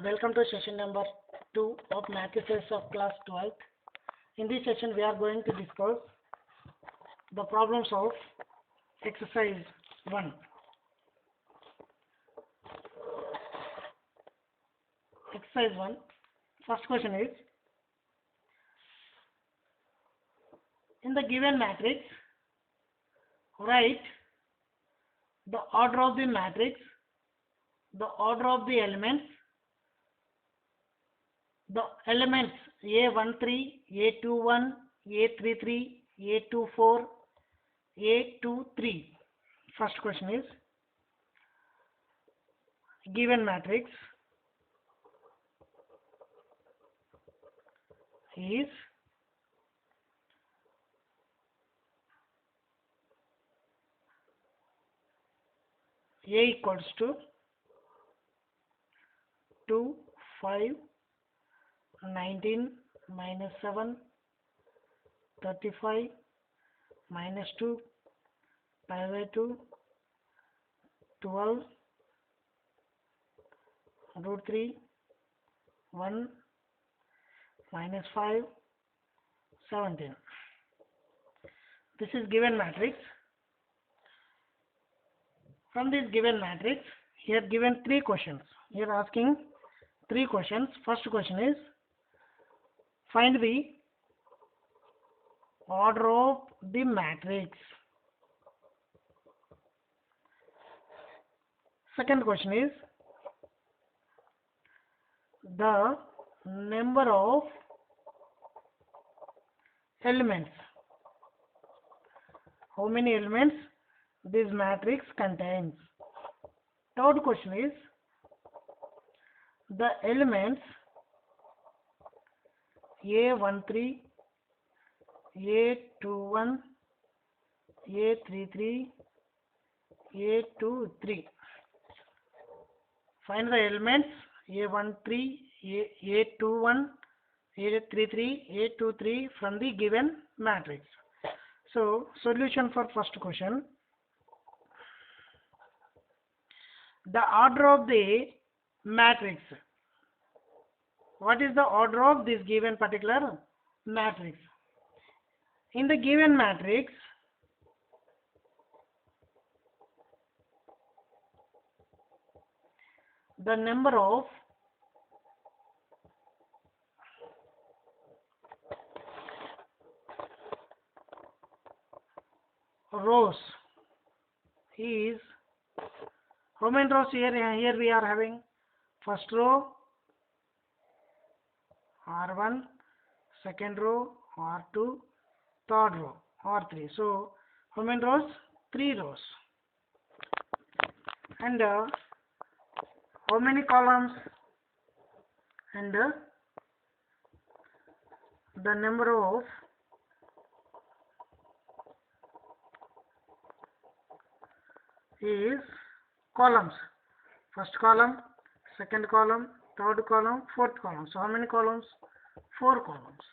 Welcome to session number 2 of matrices of class 12th. In this session, we are going to discuss the problems of exercise 1. Exercise 1. First question is, in the given matrix, write the order of the matrix, the order of the elements, the elements A13, A21, A33, A24, A23. First question is, given matrix is A equals to 2, 5, 19, minus 7, 35, minus 2, pi by 2, 12, root 3, 1, minus 5, 17. This is given matrix. From this given matrix, here given 3 questions. Here asking 3 questions. First question is, find the order of the matrix. Second question is, the number of elements. How many elements this matrix contains? Third question is, the elements A13, A21, A33, A23. Find the elements A13, A21, A33, A23 from the given matrix. So, solution for first question. The order of the matrix. What is the order of this given particular matrix? In the given matrix, the number of rows is, how many rows here we are having? First row R1, second row R2, third row R3. So how many rows? 3 rows. And how many columns? And the number of is columns. First column, second column, third column, fourth column. So how many columns? 4 columns.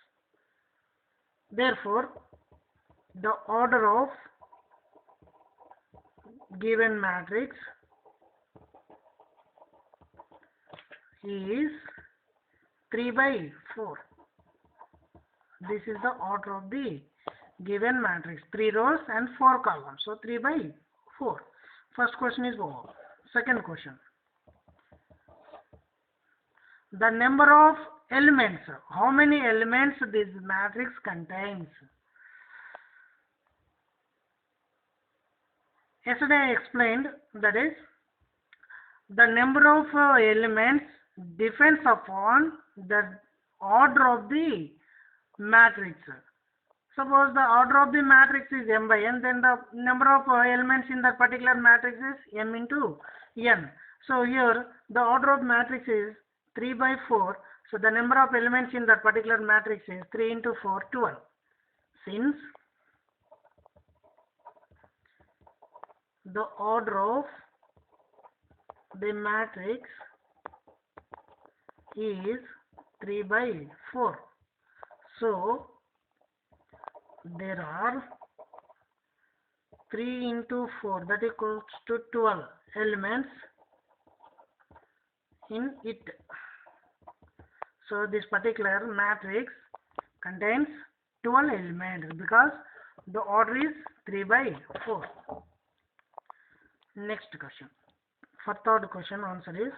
Therefore, the order of given matrix is 3 by 4. This is the order of the given matrix. 3 rows and 4 columns. So 3 by 4. First question is over. Second question. The number of elements. How many elements this matrix contains? Yesterday I explained, that is, the number of elements depends upon the order of the matrix. Suppose the order of the matrix is m by n, then the number of elements in that particular matrix is m into n. So here the order of matrix is 3 by 4. So the number of elements in that particular matrix is 3 into 4, 12. Since the order of the matrix is 3 by 4. So there are 3 into 4, that equals to 12 elements in it. So this particular matrix contains 12 elements because the order is 3 by 4. Next question. For third question, answer is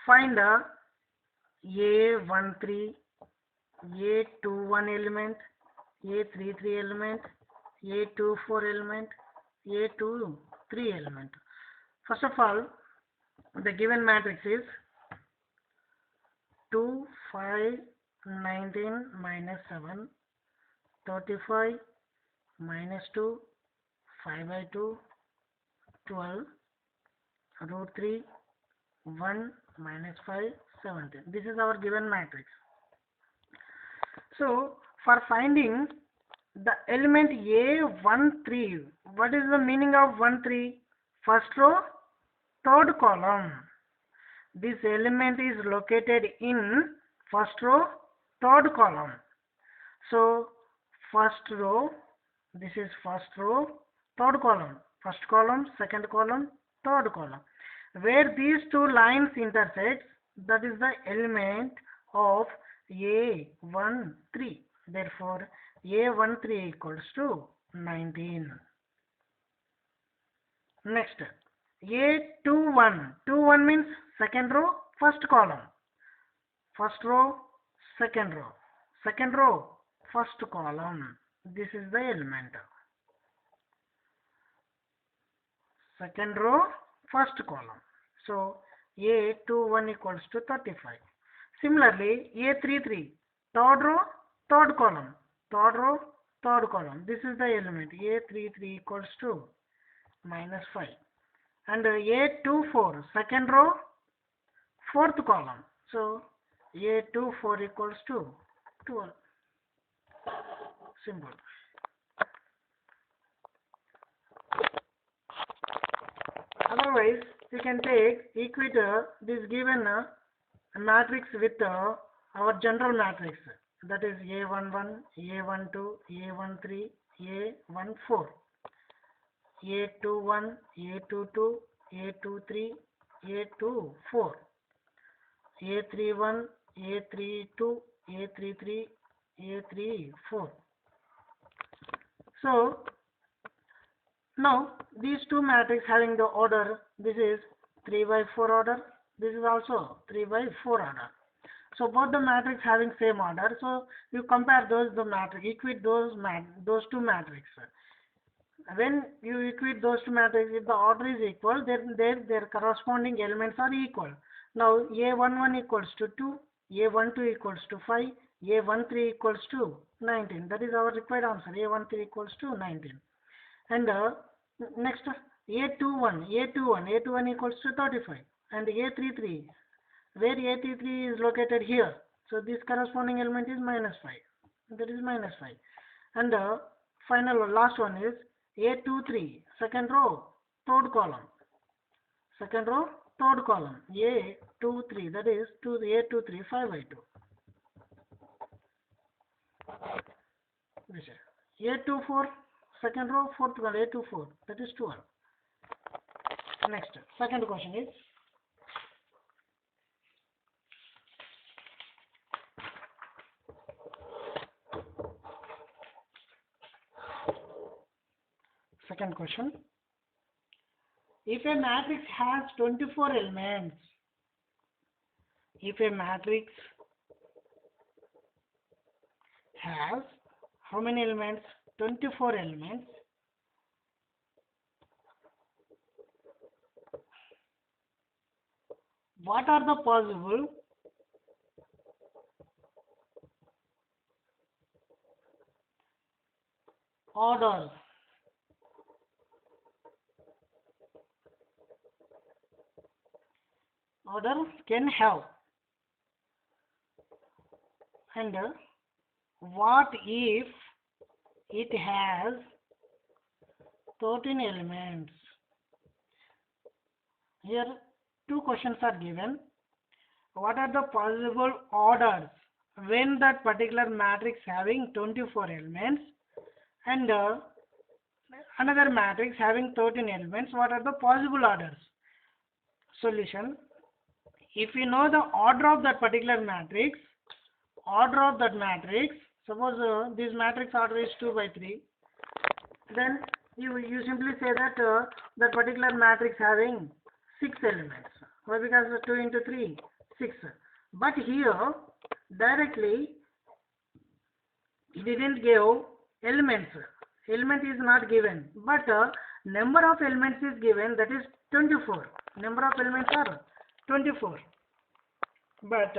find A13, A21 element, A33 element, A24 element, A23 element. First of all, the given matrix is 2, 5, 19 minus 7, 35 minus 2, 5 by 2, 12, root 3, 1 minus 5, 17. This is our given matrix. So, for finding the element A13, what is the meaning of 13? First row, third column. This element is located in first row, third column. So, first row, this is first row, third column. First column, second column, third column. Where these two lines intersect, that is the element of A13. Therefore, A13 equals to 19. Next, A21. 21 means second row, first column. First row, second row. Second row, first column. This is the element. Second row, first column. So, A21 equals to 35. Similarly, A33, third row, third column. Third row, third column. This is the element. A33 equals to minus 5. And A24, second row, fourth column. So, A24 equals to 12. Simple. Otherwise, you can take equate this given matrix with our general matrix, that is A11, A12, A13, A14, A21, A22, A23, A24, A31, A32, A33, A34. So, now these two matrices having the order, this is 3 by 4 order, this is also 3 by 4 order. So both the matrices having same order, so you compare those equate those two matrices. When you equate those two matrices, if the order is equal, then their corresponding elements are equal. Now A11 equals to 2, A12 equals to 5, A13 equals to 19. That is our required answer. A13 equals to 19. And next, A21 equals to 35, and A33, where A33 is located here, so this corresponding element is minus 5, that is minus 5. And final last one is A23, second row, third column, second row, third column, A23, that is A23, 5 by 2. A24, second row, fourth column, A24, that is 12. Next, second question is, second question, if a matrix has 24 elements, if a matrix has how many elements? 24 elements. What are the possible orders? Orders can have. And what if it has 13 elements? Here two questions are given. What are the possible orders when that particular matrix having 24 elements, and another matrix having 13 elements? What are the possible orders? Solution: if you know the order of that particular matrix, suppose this matrix order is 2 by 3, then you simply say that that particular matrix having 6 elements. Why? Because 2 into 3, 6. But here directly it didn't give elements. Element is not given, but number of elements is given, that is 24. Number of elements are 24. But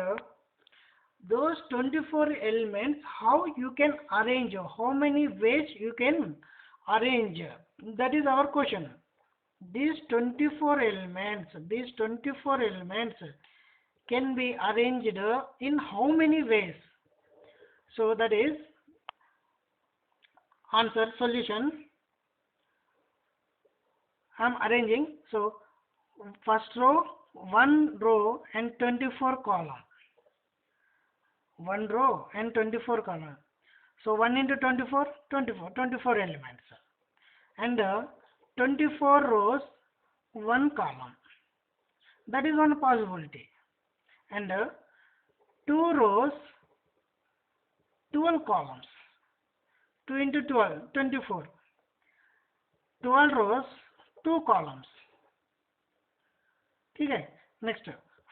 those 24 elements, how you can arrange, how many ways you can arrange, that is our question. These 24 elements can be arranged in how many ways? So that is answer, solution. I am arranging. So first row, 1 row and 24 column. 1 row and 24 column. So 1 into 24, 24 elements. And 24 rows, 1 column. That is one possibility. And 2 rows, 12 columns. 2 into 12, 24. 12 rows, 2 columns. Okay. Next,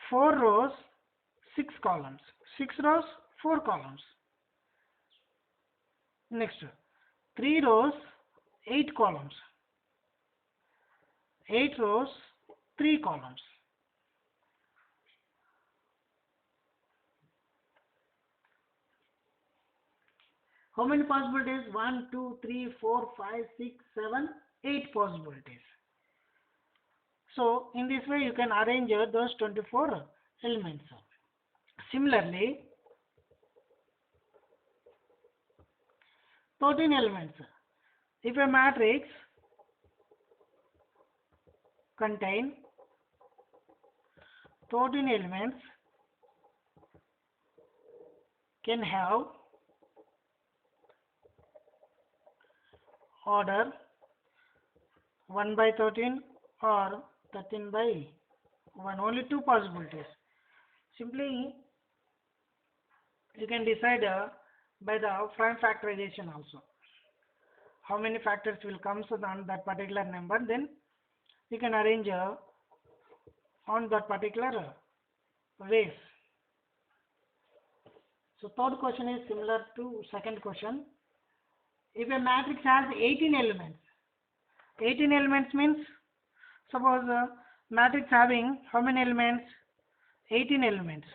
4 rows, 6 columns. 6 rows, 4 columns. Next, 3 rows, 8 columns. 8 rows, 3 columns. How many possibilities? 1, 2, 3, 4, 5, 6, 7, 8 possibilities. So in this way you can arrange those 24 elements. Similarly, 13 elements. If a matrix contain 13 elements, can have order 1 by 13 or 13 by 1. Only 2 possibilities. Simply you can decide by the prime factorization also. How many factors will come on that particular number, then you can arrange on that particular ways. So third question is similar to second question. If a matrix has 18 elements, 18 elements means, suppose matrix having how many elements? 18 elements.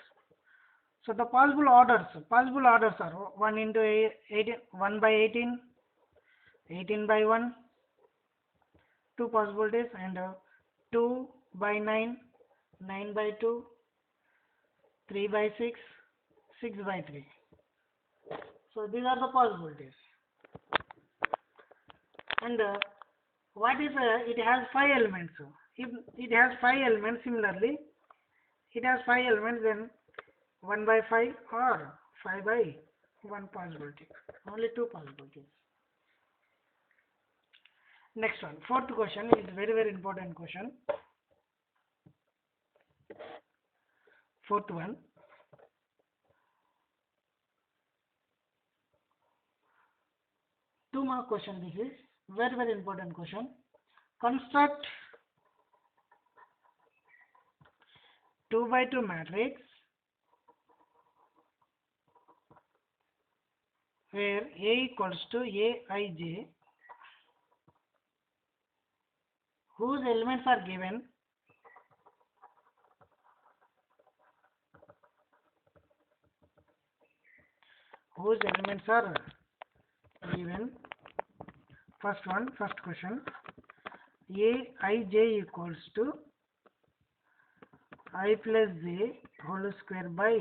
So the possible orders are 1 into 18, 1 by 18, 18 by 1, 2 possibilities, and 2 by 9, 9 by 2, 3 by 6, 6 by 3. So these are the possibilities. And what if it has 5 elements? If it has 5 elements, similarly, it has 5 elements, then 1 by 5 or 5 by 1 possibility. Only 2 possibilities. Next one, fourth question is very, very important question. Fourth one. 2 mark question. This is very, very important question. Construct 2 by 2 matrix where A equals to Aij, whose elements are given, First one, first question, Aij equals to I plus j whole square by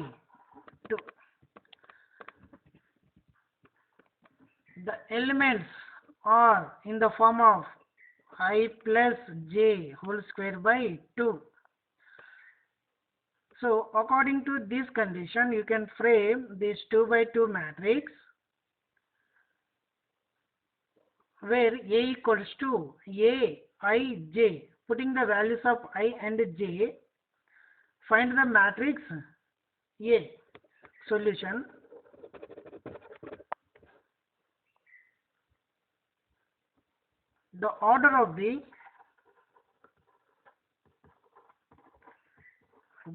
2. The elements are in the form of I plus j whole square by 2. So according to this condition, you can frame this 2 by 2 matrix where A equals to Aij, putting the values of I and j, Find the matrix A. Solution. The order of the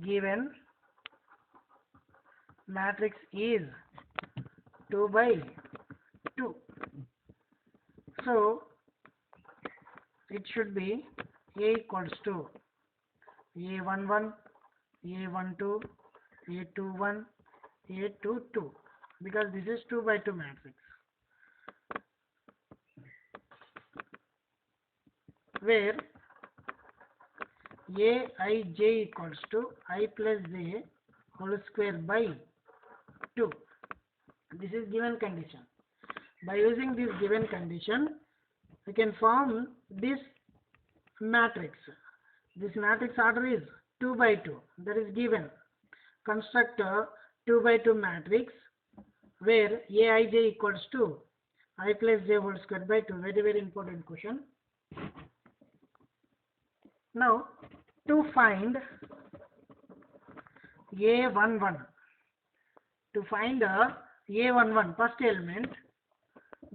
given matrix is 2 by 2. So it should be A equals to A11, A12, A21, A22, because this is 2 by 2 matrix, where Aij equals to I plus j whole square by 2. This is given condition. By using this given condition, we can form this matrix. This matrix order is 2 by 2. That is given. Construct a 2 by 2 matrix where Aij equals to I plus j whole square by 2. Very, very important question. Now, to find A11, to find A11 first element,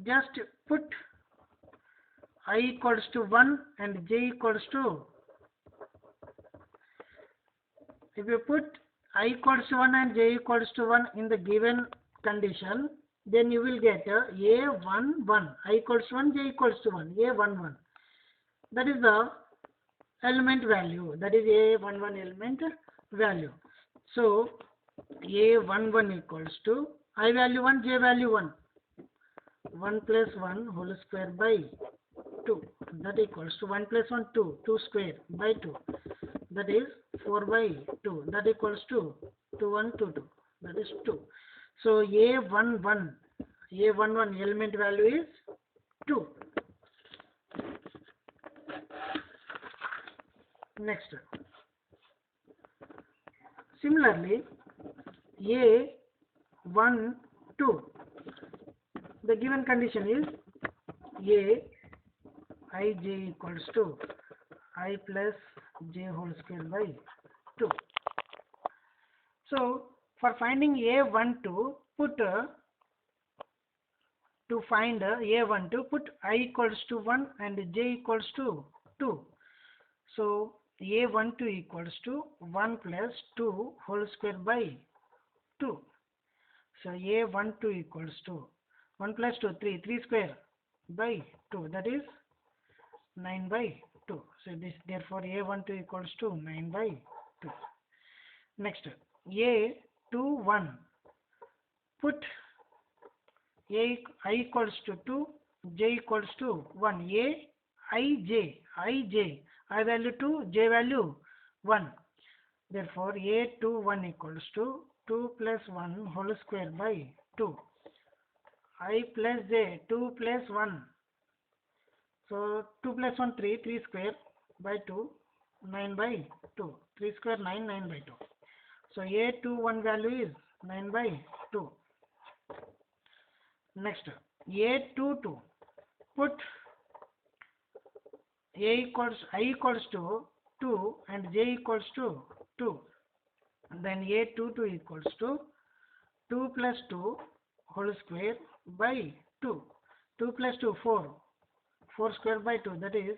just put I equals to 1 and j equals to, if you put I equals to 1 and j equals to 1 in the given condition, then you will get A11, I equals to 1, j equals to 1, A11. That is the element value, that is A11 element value. So A11 equals to I value 1, j value 1, 1 plus 1 whole square by 2, that equals to 1 plus 1, 2, 2 square by 2, that is 4 by 2, that equals to 2, 1, 2, 2, that is 2. So A11 element value is 2. Next, similarly, A12, the given condition is Aij equals to I plus j whole square by 2. So, for finding A12, to find A12, put I equals to 1 and j equals to 2. So, A12 equals to 1 plus 2 whole square by 2. So, A12 equals to 1 plus 2, 3, 3 square by 2, that is 9 by 2. So, this therefore A12 equals to 9 by 2. Next, A21, put I equals to 2, j equals to 1, I value 2, j value 1. Therefore, A21 equals to 2 plus 1 whole square by 2. I plus j, 2 plus 1. So, 2 plus 1, 3, 3 square by 2, 9 by 2. 3 square, 9, 9 by 2. So, A21 value is 9 by 2. Next, A22, put I equals to 2 and j equals to 2. Then A22 equals to 2 plus 2 whole square by 2. 2 plus 2, 4. 4 square by 2, that is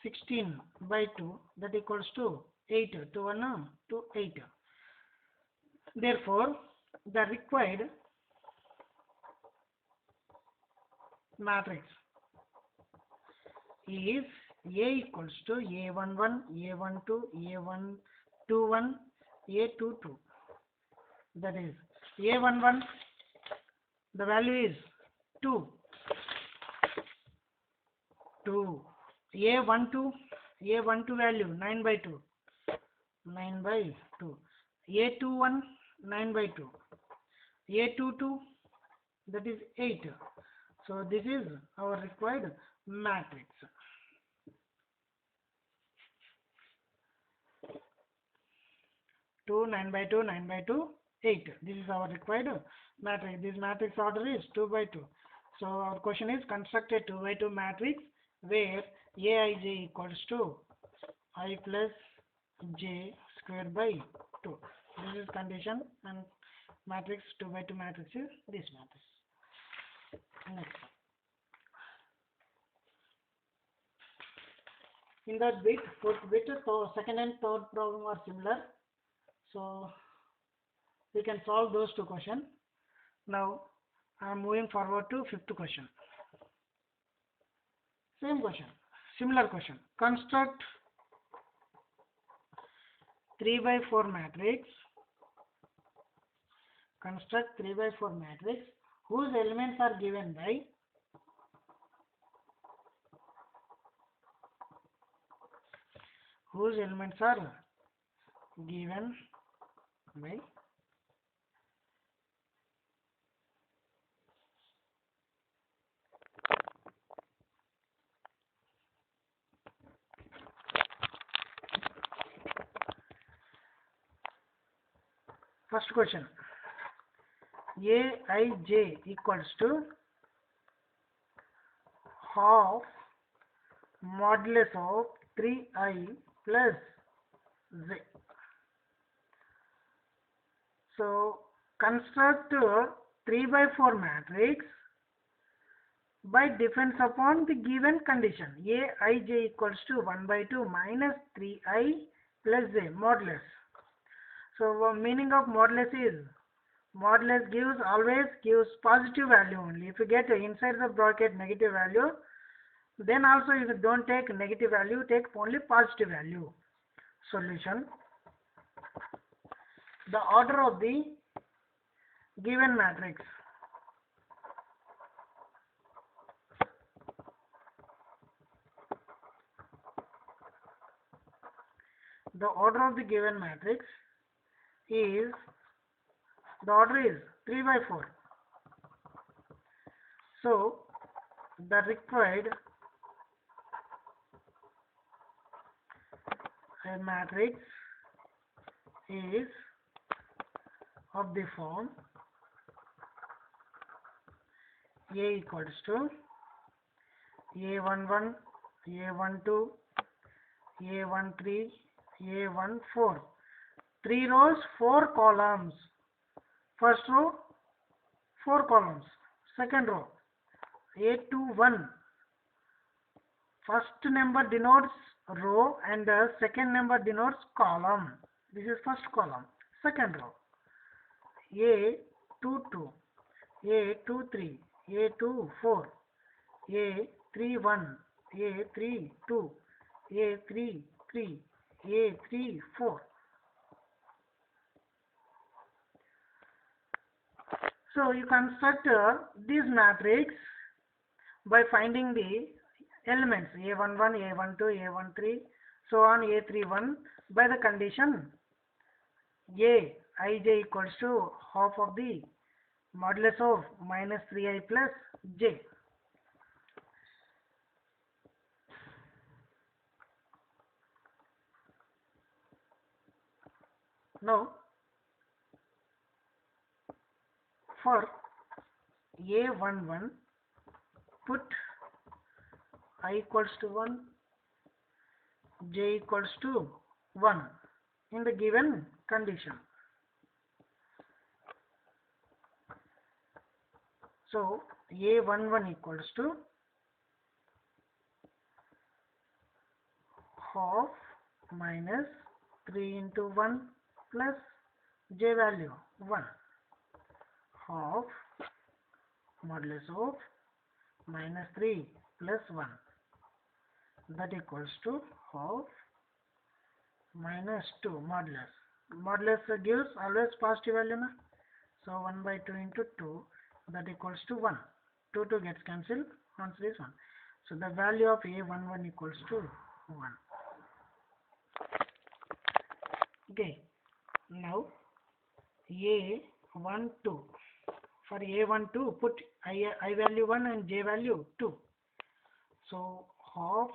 16 by 2, that equals to 8. 2 1 to 8. Therefore, the required matrix is A equals to A11, A12, A121, A22. That is A11, the value is 2. A12 value 9 by 2. 9 by 2. A21, 9 by 2. A22, that is 8. So this is our required matrix. 2, 9 by 2, 9 by 2, 8. This is our required matrix. This matrix order is 2 by 2. So our question is construct a 2 by 2 matrix where Aij equals to I plus j square by 2. This is condition, and matrix 2 by 2 matrix is this matrix. Next one. In that bit, fourth bit, so second and third problem are similar. So we can solve those two questions. Now I am moving forward to fifth question. Same question, similar question. Construct 3 by 4 matrix. Construct 3 by 4 matrix whose elements are given by first question. Aij equals to half modulus of 3i plus z. So construct 3 by 4 matrix by depends upon the given condition. Aij equals to 1 by 2 minus 3i plus z modulus. So meaning of modulus is, modulus always gives positive value only. If you get inside the bracket negative value, then also if you don't take negative value, take only positive value. Solution. The order of the given matrix. The order of the given matrix is, the order is 3 by 4. So the required matrix is of the form A equals to A11, A12, A13, A14. 3 rows, 4 columns. First row, 4 columns. Second row, A21. First number denotes row and the second number denotes column. This is first column. Second row, A22, A23, A24, A31, A32, A33, A34. So you construct this matrix by finding the elements A11, A12, A13, so on A31 by the condition Aij equals to half of the modulus of minus 3i plus j. Now for A11, put I equals to 1, j equals to 1 in the given condition. So A11 equals to half minus 3 into 1 plus j value 1. Half modulus of minus 3 plus 1, that equals to half minus 2 modulus. Modulus gives always positive value, na? So 1 by 2 into 2, that equals to 1. 2 gets cancelled, answer is 1. So the value of A11 equals to 1. Okay, now A12. For A12, put I value 1 and j value 2. So half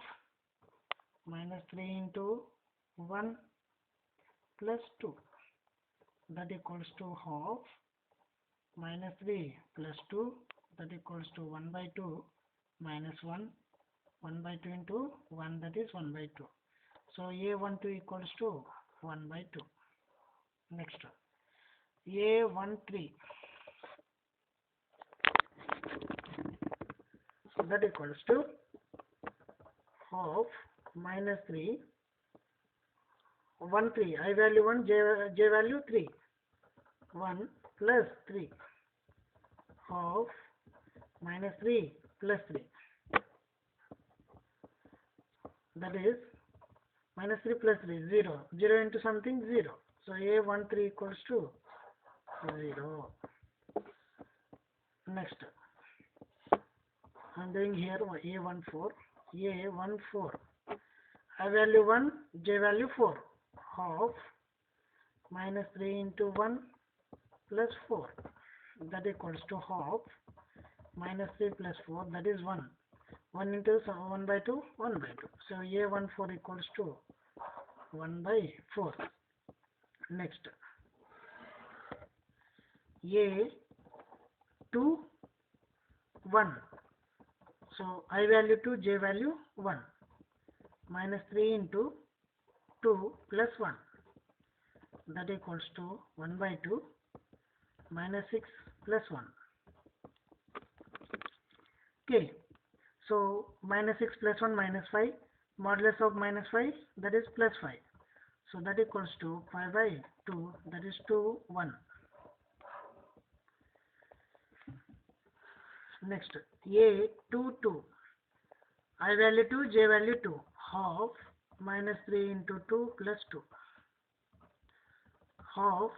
minus 3 into 1 plus 2, that equals to half minus 3 plus 2, that equals to 1 by 2 minus 1, 1 by 2 into 1, that is 1 by 2. So A12 equals to 1 by 2. Next, A13, so that equals to half minus 3, 1 3, I value 1, j value 3, 1 plus 3, half minus 3 plus 3, that is minus 3 plus 3, 0, 0 into something, 0. So A13 equals to 0. Next, I am doing here A14, I value 1, j value 4, half minus 3 into 1 plus 4, that equals to half minus 3 plus 4, that is 1. 1 into 1 by 2, 1 by 2. So A14 equals to 1 by 4. Next, A21. So I value 2, j value 1. Minus 3 into 2 plus 1. That equals to 1 by 2 minus 6 plus 1. Okay. So minus 6 plus 1 minus 5. Modulus of minus 5, that is plus 5. So that equals to 5 by 2, that is 2, 1. Next, A22. I value 2, j value 2. Half minus 3 into 2 plus 2. Half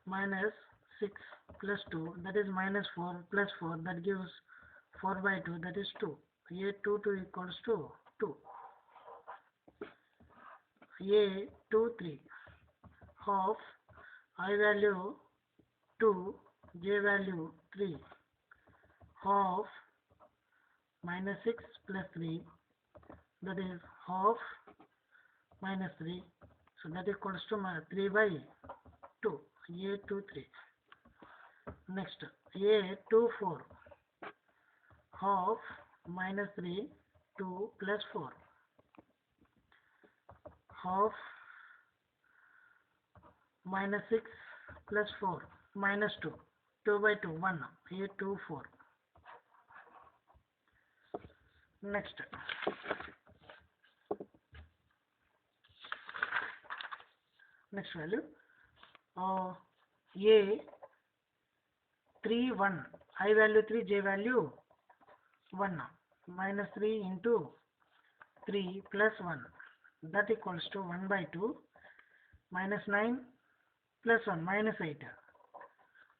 minus 6 plus 2, that is minus 4 plus 4, that gives 4 by 2, that is 2. A22 equals to 2. A23. Half, I value 2, j value 3. Half minus 6 plus 3, that is half minus 3. So that equals to 3 by 2. A23. Next, A24. Half minus 3, 2 plus 4. Half minus 6 plus 4, minus 2. 2 by 2, 1. A24. Next, value, A31. I value 3, j value 1. Minus 3 into 3 plus 1, that equals to 1 by 2. Minus 9 plus 1, minus 8.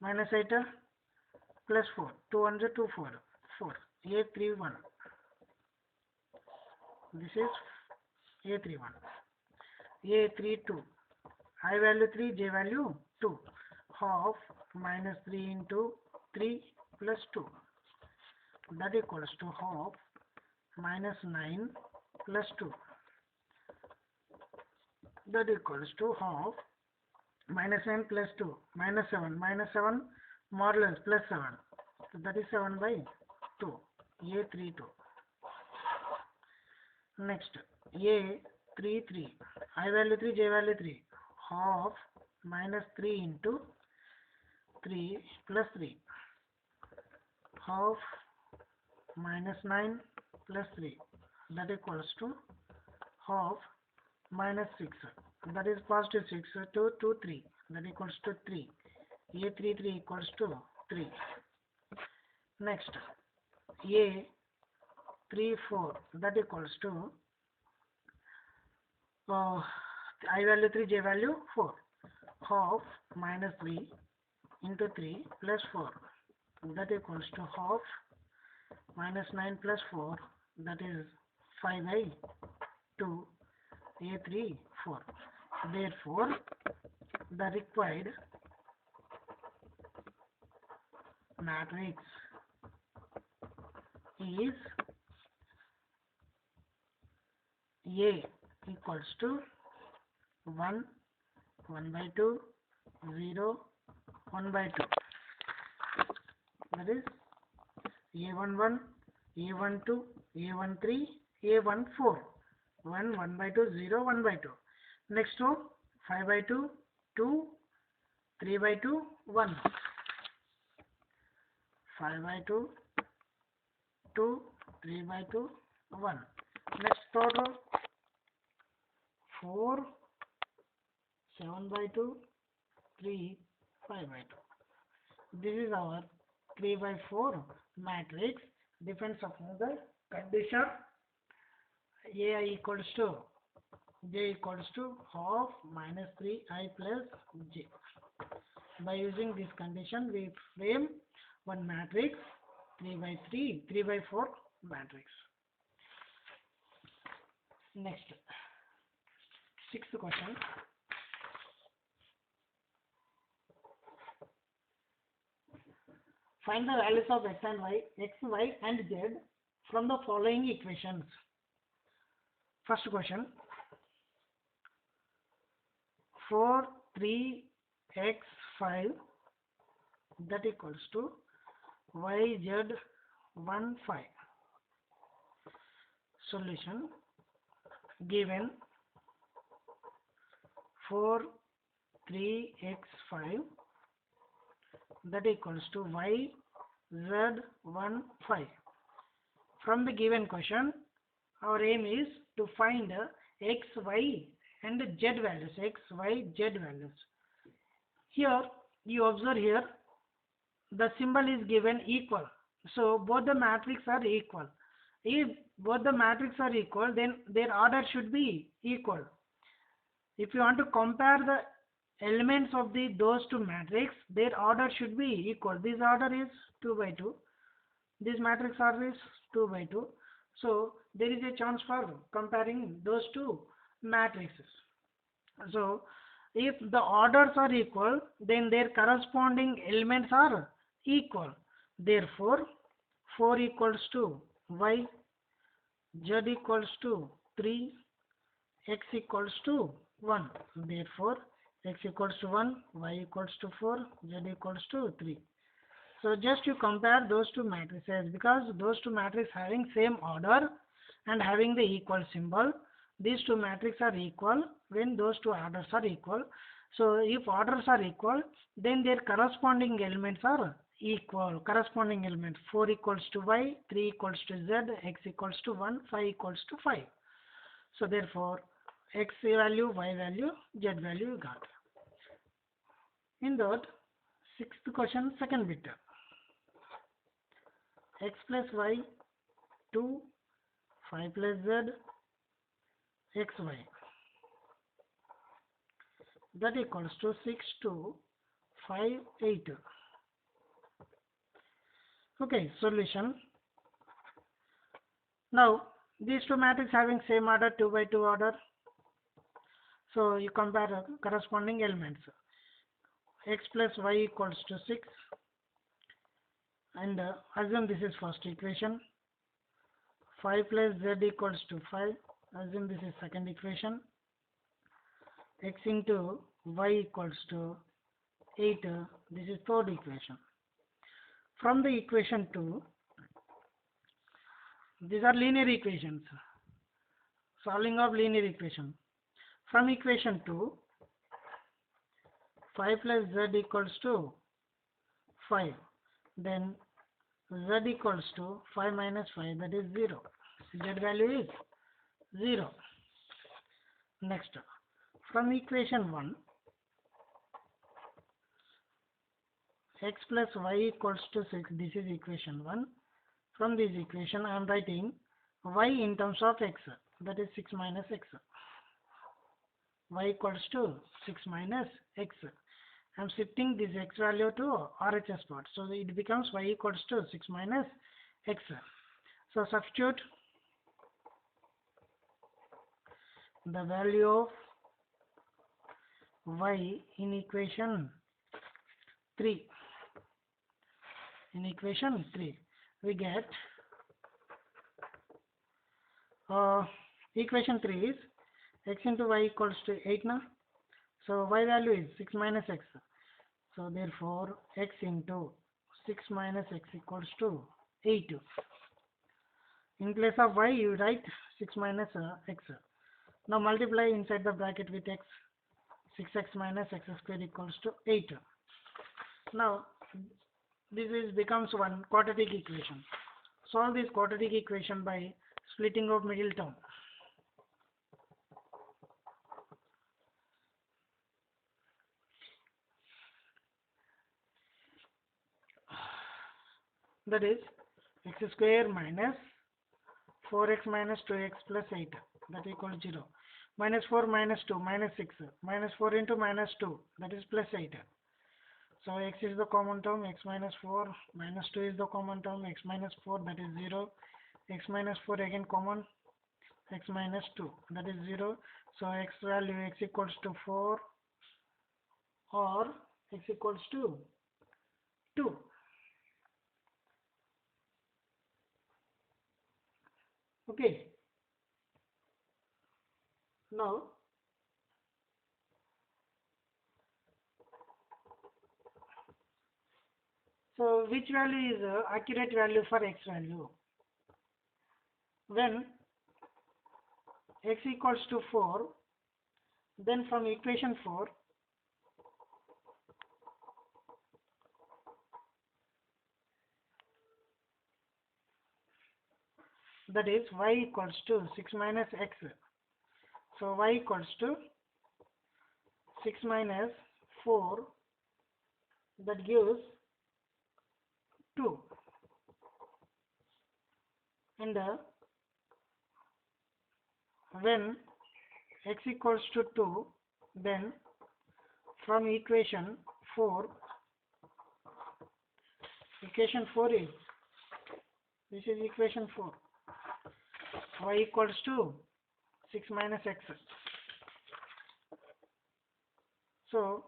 Minus 8 plus 4. 2 1 2 4. 4. A31. This is A31. A32. I value 3, j value 2. Half minus 3 into 3 plus 2. That equals to half minus 9 plus 2. That equals to half minus 9 plus 2. Minus 7. Minus 7 modulus plus 7. So that is 7 by 2. A32. Next, A33. I value 3, j value 3. Half minus 3 into 3 plus 3. Half minus 9 plus 3. That equals to half minus 6. That is positive 6 to 2, 3. That equals to 3. A33 equals to 3. Next, A34. That equals to I value 3, j value 4. Half minus 3 into 3 plus 4. That equals to half minus 9 plus 4. That is 5 by 2. A34. Therefore, the required matrix is A equals to 1, 1 by 2, 0, 1 by 2. That is A11, A12, A13, A14. 1, 1 by 2, 0, 1 by 2. Next row, 5 by 2, 2, 3 by 2, 1. 5 by 2, 2, 3 by 2, 1. Next third row, 4, 7 by 2, 3, 5 by 2. This is our 3 by 4 matrix. Depends upon the condition AI equals to J equals to half minus 3I plus J. By using this condition, we frame one matrix 3 by 3, 3 by 4 matrix. Next, sixth question. Find the values of x and y, x, y and z from the following equations. First question, 4, 3, x, 5 that equals to y, z, 1, 5. Solution, given 4, 3, x, 5 that equals to y, z, 1, 5. From the given question, our aim is to find x, y and z values, x, y, z values. Here, you observe here, the symbol is given equal. So, both the matrix are equal. If both the matrix are equal, then their order should be equal. If you want to compare the elements of those two matrix, their order should be equal. This order is 2 by 2. This matrix order is 2 by 2. So, there is a chance for comparing those two matrices. So, if the orders are equal, then their corresponding elements are equal. Therefore, 4 equals to y, z equals to 3, x equals to 1. Therefore, x equals to 1, y equals to 4, z equals to 3. So just you compare those two matrices, because those two matrices having same order and having the equal symbol. These two matrices are equal when those two orders are equal. So if orders are equal, then their corresponding elements are equal. Corresponding element 4 equals to y, 3 equals to z, x equals to 1, 5 equals to 5. So therefore, x value, y value, z value you got. In that, sixth question, second bit. X plus y, 2, 5 plus z, x, y. That equals to 6, 2, 5, 8. Okay, solution. Now, these two matrices having same order, 2 by 2 order. So, you compare corresponding elements. X plus y equals to 6. And assume this is first equation. 5 plus z equals to 5. Assume this is second equation. X into y equals to 8. This is third equation. From the equation 2, these are linear equations. Solving of linear equation. From equation 2, 5 plus z equals to 5. Then z equals to 5 minus 5, that is 0. Z value is 0. Next, from equation 1, x plus y equals to 6, this is equation 1. From this equation, I am writing y in terms of x, that is 6 minus x. Y equals to 6 minus x. I am shifting this x value to RHS part. So it becomes y equals to 6 minus x. So substitute the value of y in equation 3. In equation 3, we get equation 3 is x into y equals to 8 now. So y value is 6 minus x. So therefore x into 6 minus x equals to 8. In place of y you write 6 minus x. Now multiply inside the bracket with x. 6x minus x square equals to 8. Now this is becomes one quadratic equation. Solve this quadratic equation by splitting of middle term. That is x square minus 4x minus 2x plus 8, that equals 0. Minus 4 minus 2 minus 6. Minus 4 into minus 2, that is plus 8. So x is the common term, x minus 4, minus 2 is the common term, x minus 4, that is 0. X minus 4 again common, x minus 2, that is 0. So x value, x equals to 4 or x equals to 2. Okay. Now so which value is accurate value for x value? When x equals to 4, then from equation 4, that is y equals to 6 minus x. So y equals to 6 minus 4, that gives 2. And when x equals to 2, then from equation 4 is, this is equation 4, y equals to 6 minus x. So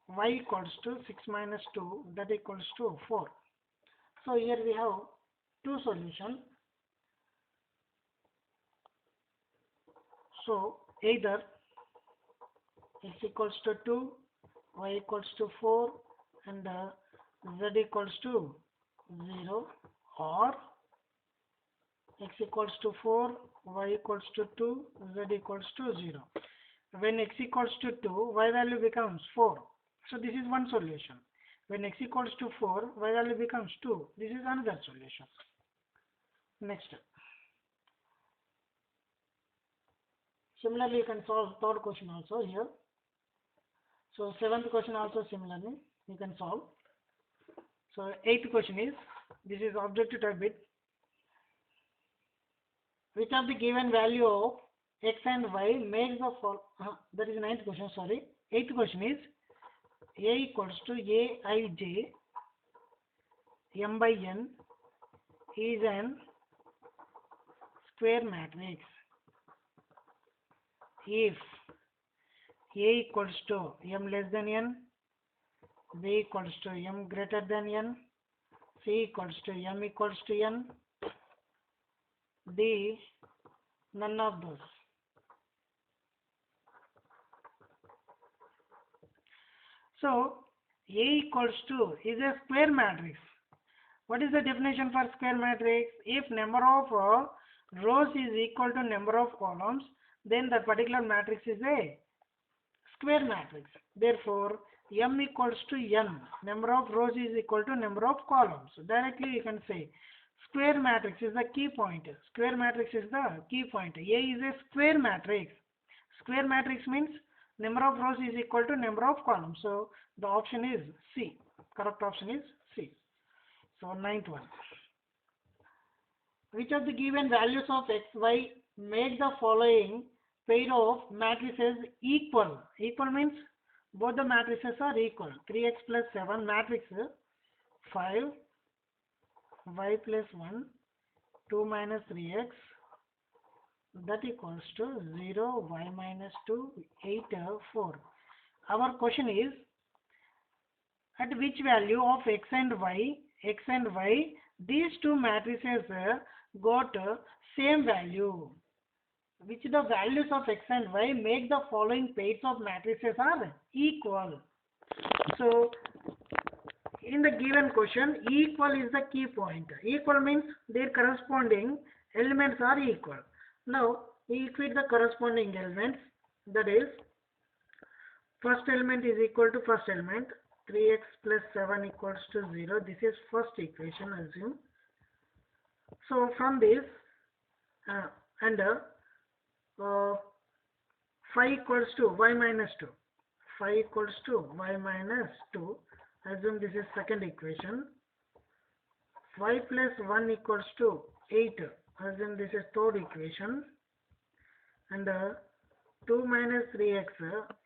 y equals to 6 minus 2, that equals to 4. So here we have two solutions. So either x equals to 2, y equals to 4, and z equals to 0, or x equals to 4, y equals to 2, z equals to 0. When x equals to 2, y value becomes 4. So this is one solution. When x equals to 4, y value becomes 2. This is another solution. Next. Similarly, you can solve third question also here. So seventh question also similarly you can solve. So eighth question is, this is objective type bit. Which of the given value of x and y makes the that is ninth question, sorry. Eighth question is, a equals to aij m by n is an square matrix if a equals to m less than n, b equals to m greater than n, c equals to m equals to n, d none of those. So a equals to is a square matrix. What is the definition for square matrix? If number of rows is equal to number of columns, then that particular matrix is a square matrix. Therefore, m equals to n, number of rows is equal to number of columns. Directly you can say square matrix is the key point. Square matrix is the key point. A is a square matrix. Square matrix means number of rows is equal to number of columns. So the option is C. Correct option is C. So ninth one. Which of the given values of x, y make the following pair of matrices equal? Equal means both the matrices are equal. 3x plus 7 matrix 5, y plus 1, 2 minus 3x, that equals to 0, y minus 2, 8, 4. Our question is, at which value of x and y, these two matrices got same value. Which the values of x and y make the following pairs of matrices are equal. So in the given question, equal is the key point. Equal means their corresponding elements are equal. Now we equate the corresponding elements, that is First element is equal to first element. 3x plus 7 equals to 0. This is first equation, assume. So from this, and 5 equals to y minus 2. 5 equals to y minus 2. Assume this is second equation. 5 plus 1 equals to 8. Assume this is third equation. And 2 minus 3x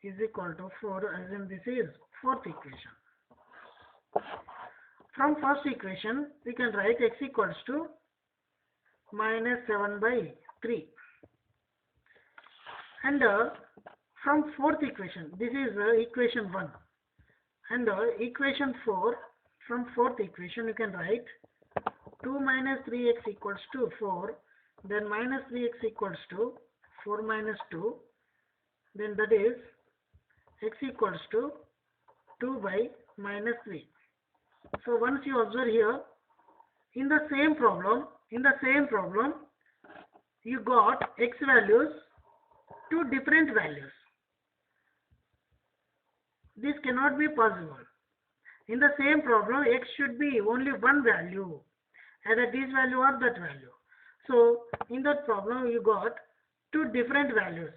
is equal to 4. Assume this is fourth equation. From first equation, we can write x equals to minus 7 by 3. And from fourth equation, this is equation 1. And equation 4, from fourth equation, you can write 2 minus 3x equals to 4. Then minus 3x equals to 4 minus 2. Then that is x equals to 2 by minus 3. So once you observe here, in the same problem, you got x values, two different values. This cannot be possible. In the same problem, x should be only one value, either this value or that value. So in that problem, you got two different values.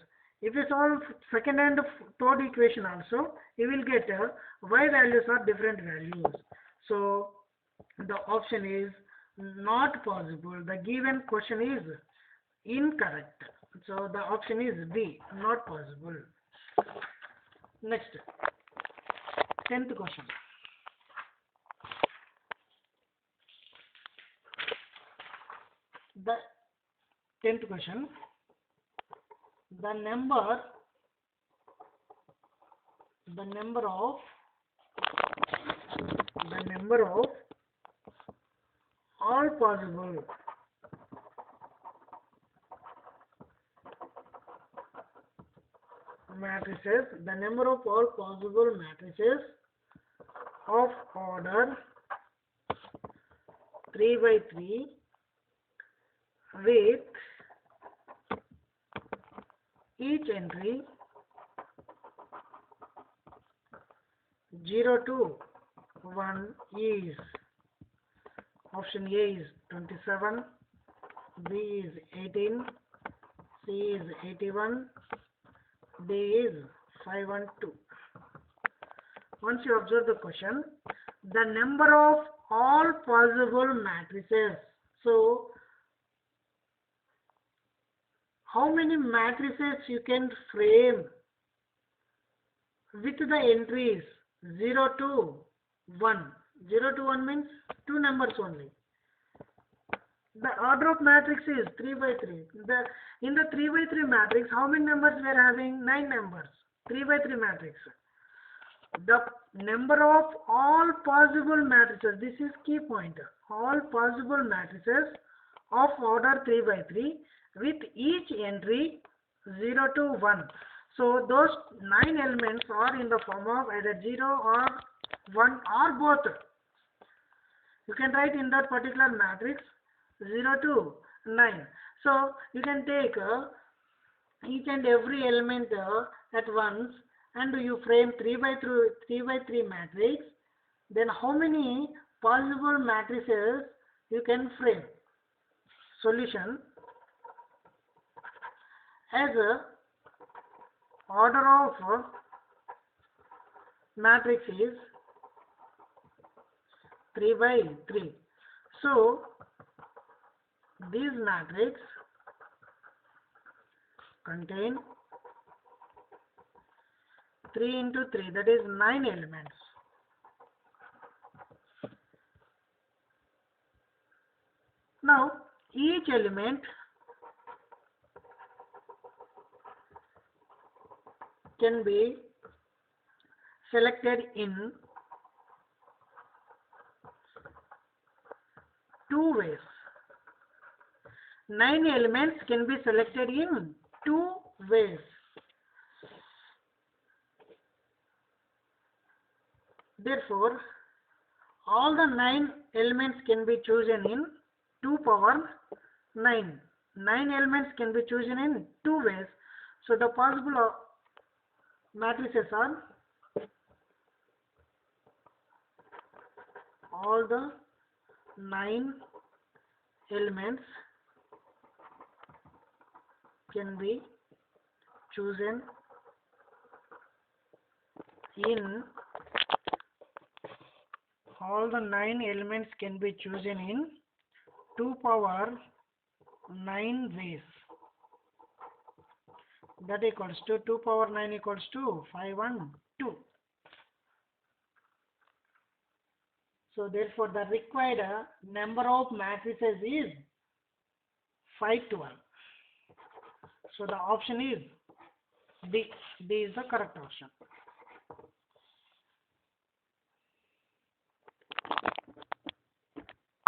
If you solve second and third equation also, you will get y values are different values. So the option is not possible. The given question is incorrect. So the option is B, not possible. Next, 10th question. The 10th question. The number of all possible matrices, the number of all possible matrices of order 3 by 3 with each entry 0 to 1 is, option A is 27, B is 18, C is 81, D is 5 and 2. Once you observe the question, the number of all possible matrices. So how many matrices you can frame with the entries 0 to 1? 0 to 1 means two numbers only. The order of matrix is 3 by 3. In the 3 by 3 matrix, how many numbers we are having? 9 numbers. 3 by 3 matrix. The number of all possible matrices, this is key point, all possible matrices of order 3 by 3 with each entry 0 to 1. So those 9 elements are in the form of either 0 or 1 or both. You can write in that particular matrix 0 to 9. So you can take each and every element at once and you frame 3 by 3 matrix. Then how many possible matrices you can frame? Solution: as order of matrix is 3 by 3. So these matrix contain 3 into 3, that is 9 elements. Now each element can be selected in two ways. 9 elements can be selected in two ways. Therefore, all the 9 elements can be chosen in 2 power 9. 9 elements can be chosen in two ways. So the possible matrices are all the 9 elements can be chosen in 2 power 9 ways. That equals to 2 power 9 equals to 5 and 2. So therefore the required number of matrices is 512. So the option is D. D is the correct option.